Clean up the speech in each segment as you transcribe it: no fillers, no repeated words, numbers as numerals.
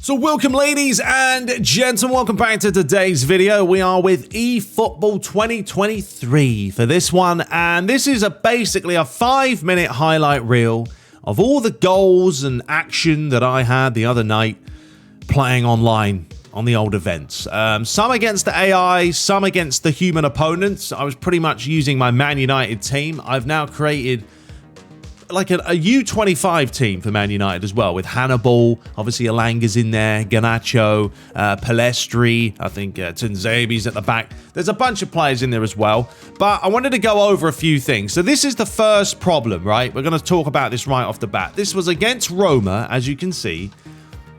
So welcome ladies and gentlemen, welcome back to today's video. We are with Efootball 2023 for this one, and this is basically a 5-minute highlight reel of all the goals and action that I had the other night playing online on the old events. Some against the AI, some against the human opponents. I was pretty much using my Man United team. I've now created like a U25 team for Man United as well, with Hannibal, obviously Elanga's in there, Garnacho, Palestri, I think Tunzebi's at the back. There's a bunch of players in there as well, but I wanted to go over a few things. So this is the first problem, right? We're going to talk about this right off the bat. This was against Roma, as you can see,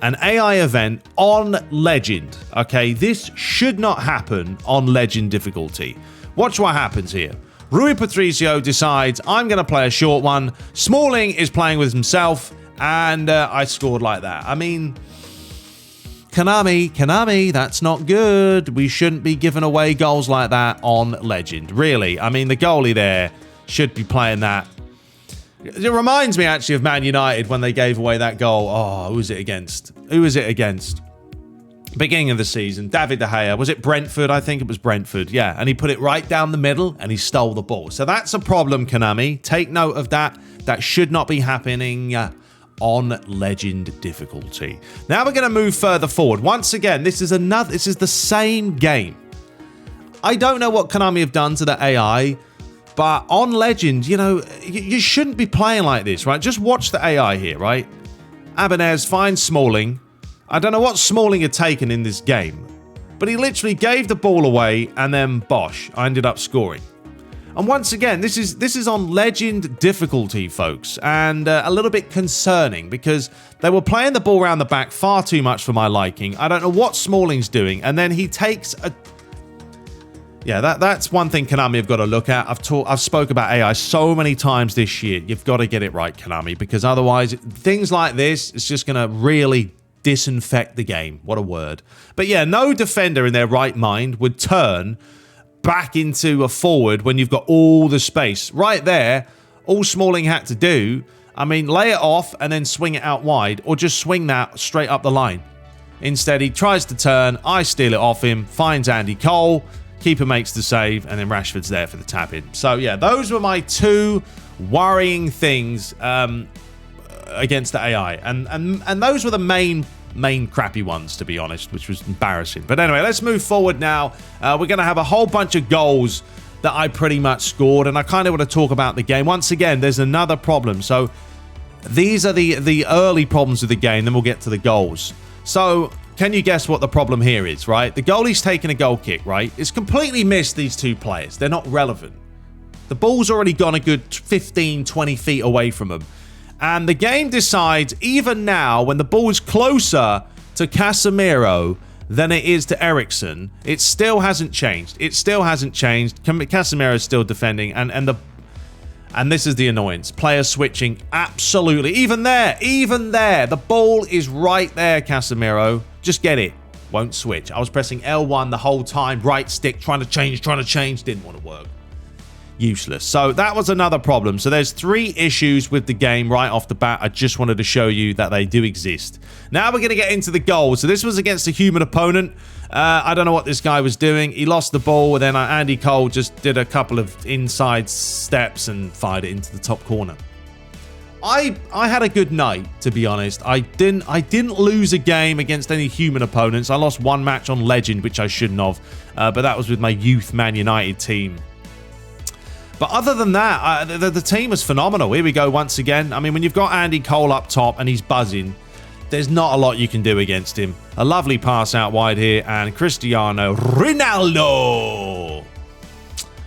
an AI event on Legend, okay? This should not happen on Legend difficulty. Watch what happens here. Rui Patricio decides I'm going to play a short one. Smalling is playing with himself, and I scored like that. I mean, Konami, that's not good. We shouldn't be giving away goals like that on Legend, really. I mean, the goalie there should be playing that. It reminds me actually of Man United when they gave away that goal. Oh, who was it against? Beginning of the season, David De Gea. Was it Brentford? I think it was Brentford. Yeah, and he put it right down the middle and he stole the ball. So that's a problem, Konami. Take note of that. That should not be happening on Legend difficulty. Now we're going to move further forward. Once again, this is the same game. I don't know what Konami have done to the AI, but on Legend, you know, you shouldn't be playing like this, right? Just watch the AI here, right? Abanez finds Smalling. I don't know what Smalling had taken in this game, but he literally gave the ball away and then bosh, I ended up scoring. And once again, this is on Legend difficulty, folks, and a little bit concerning because they were playing the ball around the back far too much for my liking. I don't know what Smalling's doing, and then he takes a... Yeah, that's one thing Konami have got to look at. I've spoke about AI so many times this year. You've got to get it right, Konami, because otherwise things like this, it's just going to really disinfect the game. What a word. But yeah, no defender in their right mind would turn back into a forward when you've got all the space. Right there, all Smalling had to do, I mean, lay it off and then swing it out wide, or just swing that straight up the line. Instead, he tries to turn, I steal it off him, finds Andy Cole, keeper makes the save, and then Rashford's there for the tap-in. So yeah, those were my two worrying things against the AI, and those were the main crappy ones, to be honest, which was embarrassing. But anyway, let's move forward now. We're going to have a whole bunch of goals that I pretty much scored, and I kind of want to talk about the game. Once again, there's another problem. So these are the early problems of the game, then we'll get to the goals. So can you guess what the problem here is, right? The goalie's taking a goal kick, right? It's completely missed these two players. They're not relevant. The ball's already gone a good 15, 20 feet away from them. And the game decides, even now, when the ball is closer to Casemiro than it is to Eriksen, it still hasn't changed. It still hasn't changed. Casemiro is still defending, and this is the annoyance. Players switching, absolutely. Even there, the ball is right there, Casemiro. Just get it. Won't switch. I was pressing L1 the whole time, right stick, trying to change, didn't want to work. Useless. So that was another problem. So there's 3 issues with the game right off the bat. I just wanted to show you that they do exist. Now we're going to get into the goals. So this was against a human opponent. I don't know what this guy was doing. He lost the ball, and then Andy Cole just did a couple of inside steps and fired it into the top corner. I had a good night, to be honest. I didn't lose a game against any human opponents. I lost one match on Legend, which I shouldn't have, but that was with my youth Man United team. But other than that, the team was phenomenal. Here we go once again. I mean, when you've got Andy Cole up top and he's buzzing, there's not a lot you can do against him. A lovely pass out wide here, and Cristiano Ronaldo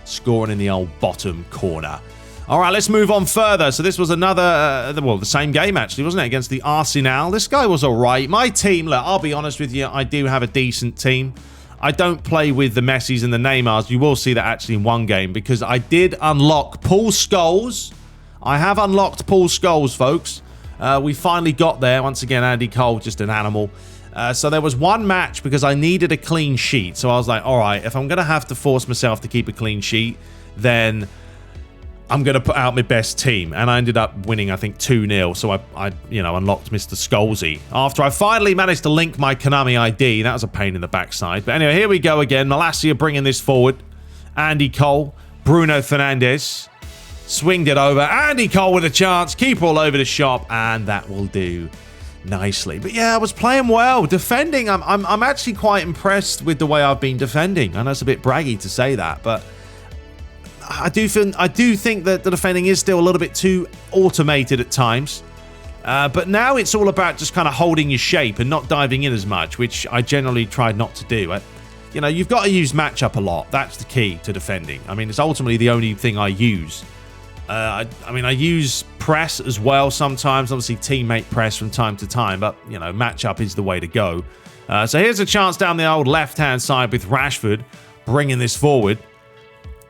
scoring in the old bottom corner. All right, let's move on further. So this was another, well, the same game actually, wasn't it, against the Arsenal? This guy was all right. My team, look, I'll be honest with you, I do have a decent team. I don't play with the Messis and the Neymars. You will see that actually in one game, because I did unlock Paul Scholes. I have unlocked Paul Scholes, folks. We finally got there. Once again, Andy Cole, just an animal. So there was one match because I needed a clean sheet. So I was like, all right, if I'm going to have to force myself to keep a clean sheet, then I'm going to put out my best team. And I ended up winning, I think, 2-0. So I unlocked Mr. Scholesy. After I finally managed to link my Konami ID. That was a pain in the backside. But anyway, here we go again. Malacia bringing this forward. Andy Cole. Bruno Fernandes. Swinged it over. Andy Cole with a chance. Keeper all over the shop. And that will do nicely. But yeah, I was playing well. Defending, I'm actually quite impressed with the way I've been defending. I know it's a bit braggy to say that, but I do think that the defending is still a little bit too automated at times. But now it's all about just kind of holding your shape and not diving in as much, which I generally try not to do. You've got to use matchup a lot. That's the key to defending. I mean, it's ultimately the only thing I use. I use press as well sometimes. Obviously, teammate press from time to time. But, matchup is the way to go. So here's a chance down the old left-hand side with Rashford bringing this forward.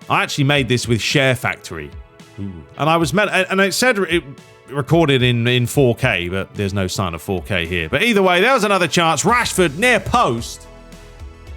I actually made this with Share Factory. Ooh. And I was and it said it recorded in 4K, but there's no sign of 4K here. But either way, there was another chance. Rashford near post.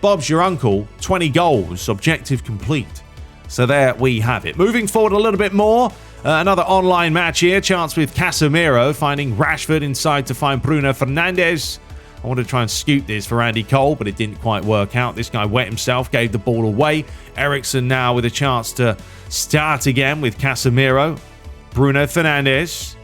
Bob's your uncle. 20 goals. Objective complete. So there we have it. Moving forward a little bit more. Another online match here. Chance with Casemiro finding Rashford inside to find Bruno Fernandes. I wanted to try and scoot this for Andy Cole, but it didn't quite work out. This guy wet himself, gave the ball away. Eriksen now with a chance to start again with Casemiro. Bruno Fernandes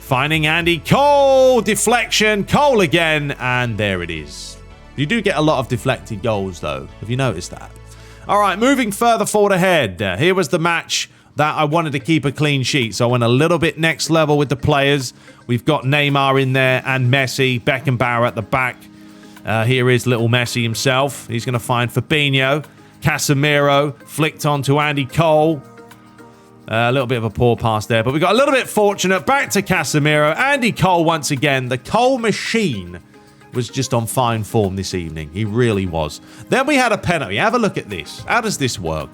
finding Andy Cole. Deflection. Cole again. And there it is. You do get a lot of deflected goals, though. Have you noticed that? All right, moving further forward ahead. Here was the match that I wanted to keep a clean sheet. So I went a little bit next level with the players. We've got Neymar in there and Messi. Beckenbauer at the back. Here is little Messi himself. He's going to find Fabinho. Casemiro flicked on to Andy Cole. A little bit of a poor pass there, but we got a little bit fortunate. Back to Casemiro. Andy Cole once again. The Cole machine was just on fine form this evening. He really was. Then we had a penalty. Have a look at this. How does this work?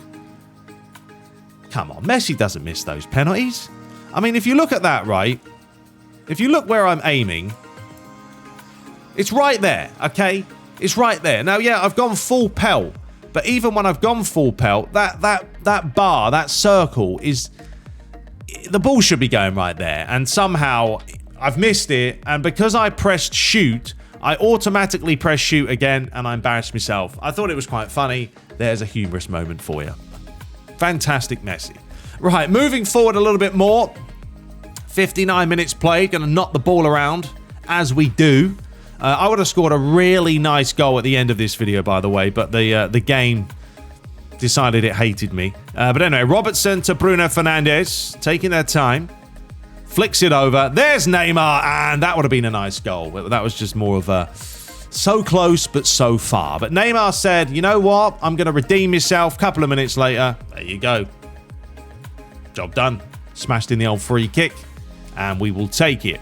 Come on, Messi doesn't miss those penalties. I mean, if you look at that, right? If you look where I'm aiming, it's right there, okay? It's right there. Now, yeah, I've gone full pelt, but even when I've gone full pelt, that bar, that circle is... The ball should be going right there, and somehow I've missed it, and because I pressed shoot, I automatically pressed shoot again, and I embarrassed myself. I thought it was quite funny. There's a humorous moment for you. Fantastic Messi. Right, moving forward a little bit more. 59 minutes played. Going to knock the ball around as we do. I would have scored a really nice goal at the end of this video, by the way, but the game decided it hated me. But anyway, Robertson to Bruno Fernandes, taking their time. Flicks it over. There's Neymar, and that would have been a nice goal. That was just more of a... So close, but so far. But Neymar said, you know what? I'm going to redeem myself. Couple of minutes later, there you go. Job done. Smashed in the old free kick. And we will take it.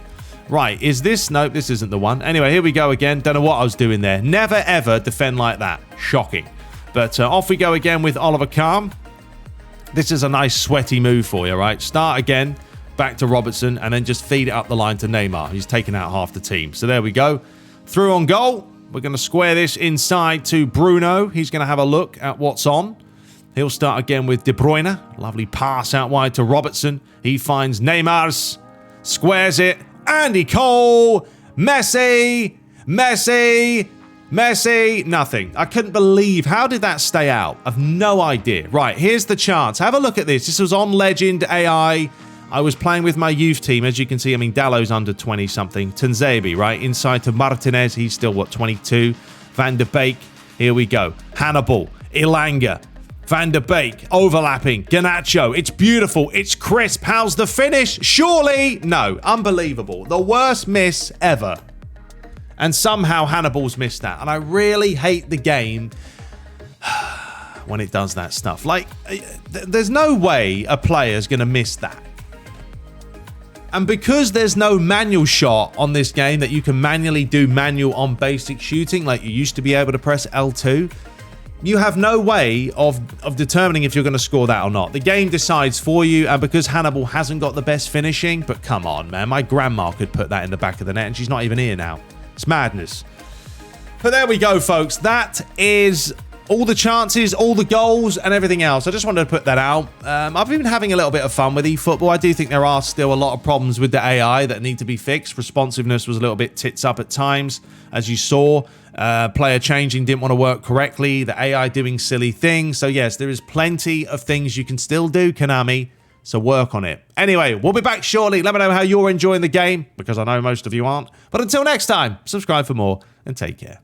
Right, is this? Nope, this isn't the one. Anyway, here we go again. Don't know what I was doing there. Never, ever defend like that. Shocking. But off we go again with Oliver Kahn. This is a nice sweaty move for you, right? Start again. Back to Robertson. And then just feed it up the line to Neymar. He's taken out half the team. So there we go. Through on goal. We're going to square this inside to Bruno. He's going to have a look at what's on. He'll start again with De Bruyne. Lovely pass out wide to Robertson. He finds Neymar's. Squares it. Andy Cole. Messi. Messi. Messi. Nothing. I couldn't believe. How did that stay out? I've no idea. Right, here's the chance. Have a look at this. This was on Legend AI. I was playing with my youth team. As you can see, I mean, Dallo's under 20-something. Tanzebi, right? Inside to Martinez. He's still, what, 22? Van der Beek. Here we go. Hannibal. Ilanga. Van der Beek. Overlapping. Garnacho. It's beautiful. It's crisp. How's the finish? Surely? No. Unbelievable. The worst miss ever. And somehow Hannibal's missed that. And I really hate the game when it does that stuff. Like, there's no way a player's going to miss that. And because there's no manual shot on this game that you can manually do manual on basic shooting like you used to be able to press L2, you have no way of determining if you're going to score that or not. The game decides for you, and because Hannibal hasn't got the best finishing, but come on, man, my grandma could put that in the back of the net, and she's not even here now. It's madness. But there we go, folks. That is all the chances, all the goals, and everything else. I just wanted to put that out. I've been having a little bit of fun with eFootball. I do think there are still a lot of problems with the AI that need to be fixed. Responsiveness was a little bit tits up at times, as you saw. Player changing didn't want to work correctly. The AI doing silly things. So yes, there is plenty of things you can still do, Konami. So work on it. Anyway, we'll be back shortly. Let me know how you're enjoying the game, because I know most of you aren't. But until next time, subscribe for more and take care.